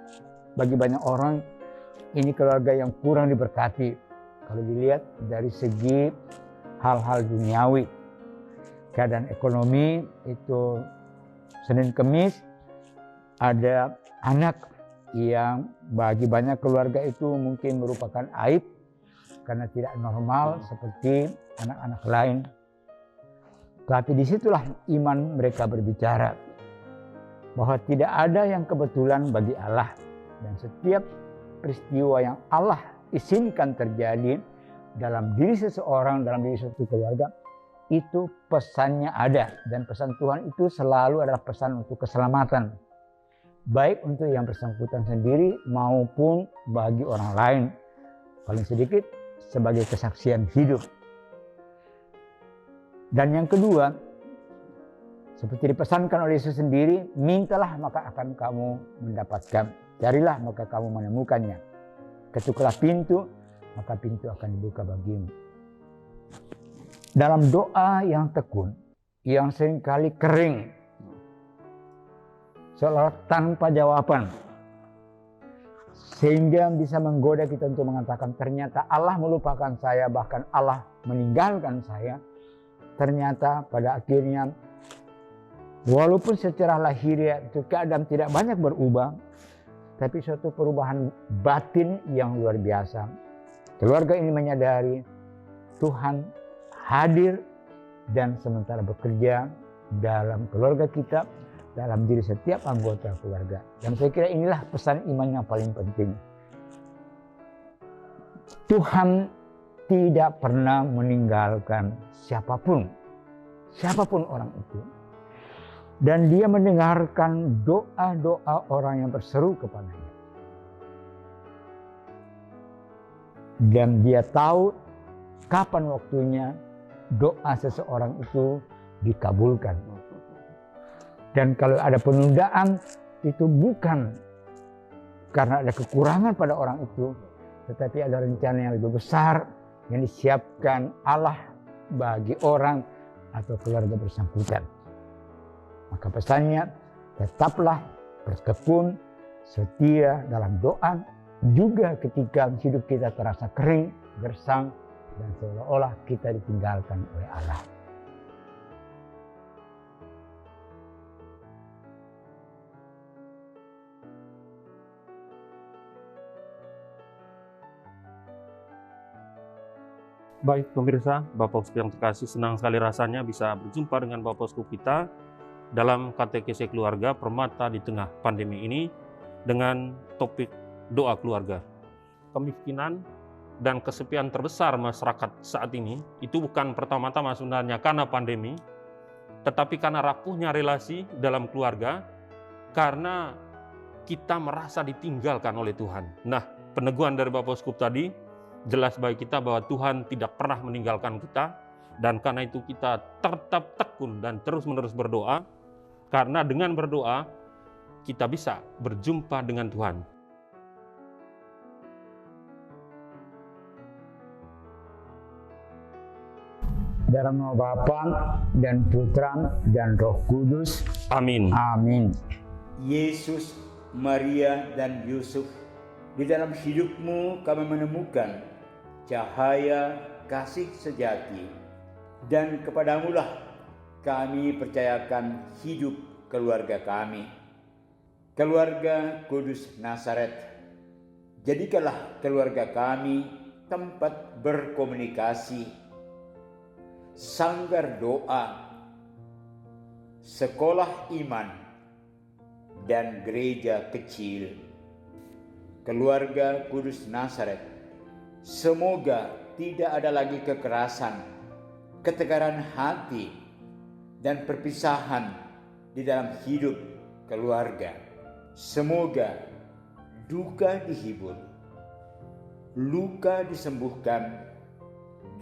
bagi banyak orang ini keluarga yang kurang diberkati kalau dilihat dari segi hal-hal duniawi. Keadaan ekonomi itu Senin Kemis ada anak yang bagi banyak keluarga itu mungkin merupakan aib karena tidak normal seperti anak-anak lain. Tapi disitulah iman mereka berbicara bahwa tidak ada yang kebetulan bagi Allah, dan setiap peristiwa yang Allah izinkan terjadi dalam diri seseorang, dalam diri suatu keluarga, itu pesannya ada, dan pesan Tuhan itu selalu adalah pesan untuk keselamatan, baik untuk yang bersangkutan sendiri maupun bagi orang lain, paling sedikit sebagai kesaksian hidup. Dan yang kedua, seperti dipesankan oleh Yesus sendiri, mintalah maka akan kamu mendapatkan, carilah maka kamu menemukannya, ketuklah pintu maka pintu akan dibuka bagimu. Dalam doa yang tekun, yang seringkali kering, seolah tanpa jawaban, sehingga bisa menggoda kita untuk mengatakan ternyata Allah melupakan saya, bahkan Allah meninggalkan saya. Ternyata pada akhirnya walaupun secara lahiriah itu keadaan tidak banyak berubah, tapi suatu perubahan batin yang luar biasa. Keluarga ini menyadari Tuhan hadir dan sementara bekerja dalam keluarga kita, dalam diri setiap anggota keluarga. Dan saya kira inilah pesan iman yang paling penting. Tuhan tidak pernah meninggalkan siapapun orang itu. Dan dia mendengarkan doa-doa orang yang berseru kepadanya. Dan dia tahu kapan waktunya doa seseorang itu dikabulkan. Dan kalau ada penundaan, itu bukan karena ada kekurangan pada orang itu, tetapi ada rencana yang lebih besar yang disiapkan Allah bagi orang atau keluarga bersangkutan. Maka pesannya, tetaplah bertekun, setia dalam doa, juga ketika hidup kita terasa kering, gersang, dan seolah-olah kita ditinggalkan oleh Allah. Baik pemirsa, Bapak Uskup yang terkasih, senang sekali rasanya bisa berjumpa dengan Bapak Uskup kita dalam katekesi keluarga Permata di tengah pandemi ini dengan topik doa keluarga. Kemiskinan dan kesepian terbesar masyarakat saat ini itu bukan pertama-tama sebenarnya karena pandemi, tetapi karena rapuhnya relasi dalam keluarga, karena kita merasa ditinggalkan oleh Tuhan. Nah, peneguhan dari Bapak Uskup tadi jelas bagi kita bahwa Tuhan tidak pernah meninggalkan kita, dan karena itu kita tetap tekun dan terus-menerus berdoa, karena dengan berdoa kita bisa berjumpa dengan Tuhan. Dalam nama Bapa dan Putra dan Roh Kudus. Amin. Amin. Yesus, Maria, dan Yusuf, di dalam hidupmu kami menemukan cahaya kasih sejati, dan kepadamulah kami percayakan hidup keluarga kami. Keluarga Kudus Nazaret, jadikanlah keluarga kami tempat berkomunikasi, sanggar doa, sekolah iman, dan gereja kecil. Keluarga Kudus Nazaret, semoga tidak ada lagi kekerasan, ketegaran hati, dan perpisahan di dalam hidup keluarga. Semoga duka dihibur, luka disembuhkan,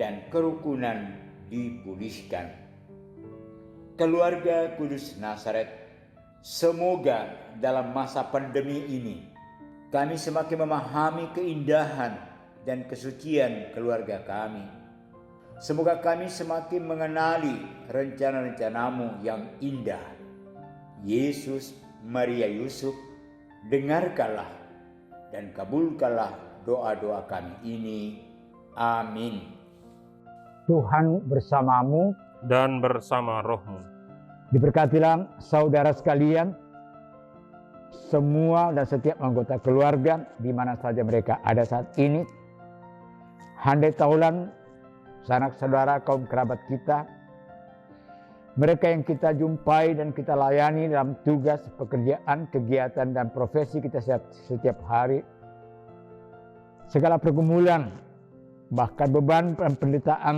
dan kerukunan dipulihkan. Keluarga Kudus Nazaret, semoga dalam masa pandemi ini kami semakin memahami keindahan dan kesucian keluarga kami. Semoga kami semakin mengenali rencana-rencanamu yang indah. Yesus, Maria, Yusuf, dengarkanlah dan kabulkanlah doa-doa kami ini. Amin. Tuhan bersamamu Dan bersama rohmu. Diberkatilah saudara sekalian, semua dan setiap anggota keluarga di mana saja mereka ada saat ini. Handai taulan sanak saudara kaum kerabat kita, mereka yang kita jumpai dan kita layani dalam tugas, pekerjaan, kegiatan, dan profesi kita setiap hari. Segala pergumulan, bahkan beban dan penderitaan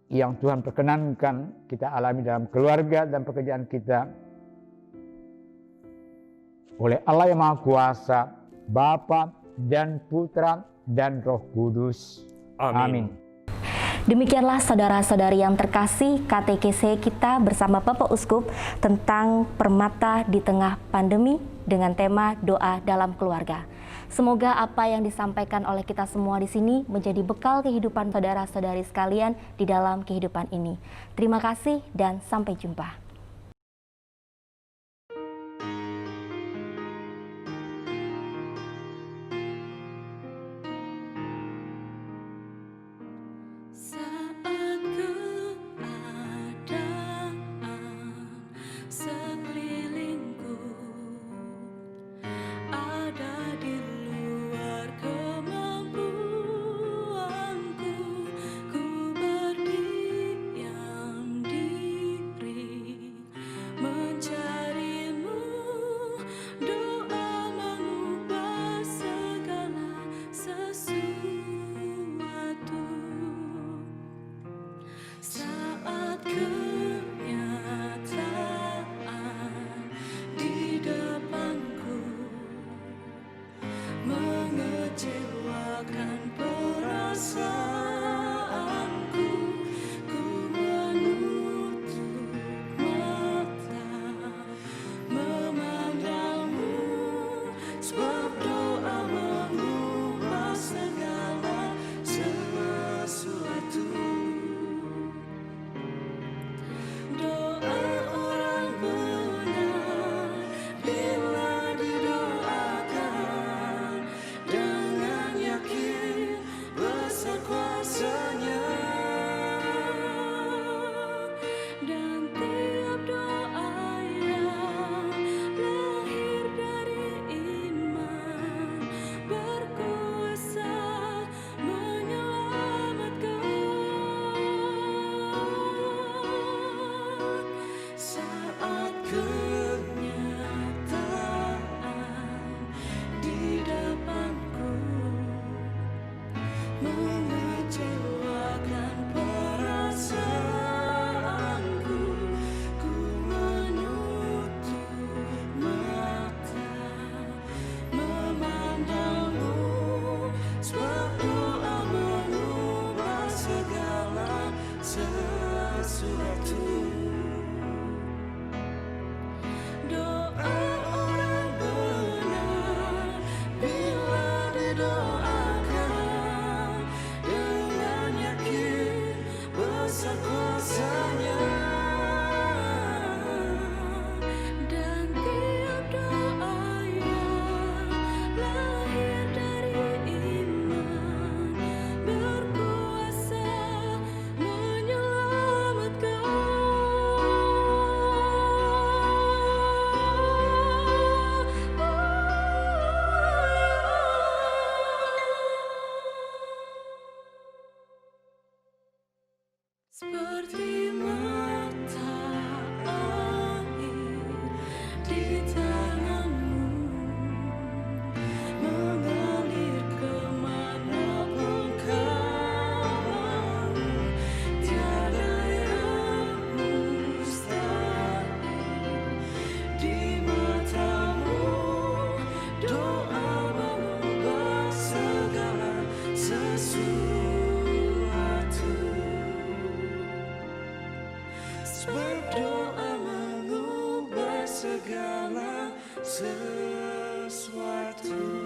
yang Tuhan perkenankan kita alami dalam keluarga dan pekerjaan kita, oleh Allah yang Maha Kuasa, Bapa dan Putra dan Roh Kudus. Amin. Demikianlah saudara-saudari yang terkasih, katekese kita bersama Bapak Uskup tentang permata di tengah pandemi dengan tema doa dalam keluarga. Semoga apa yang disampaikan oleh kita semua di sini menjadi bekal kehidupan saudara-saudari sekalian di dalam kehidupan ini. Terima kasih dan sampai jumpa. Ku berdiam diri segala sesuatu.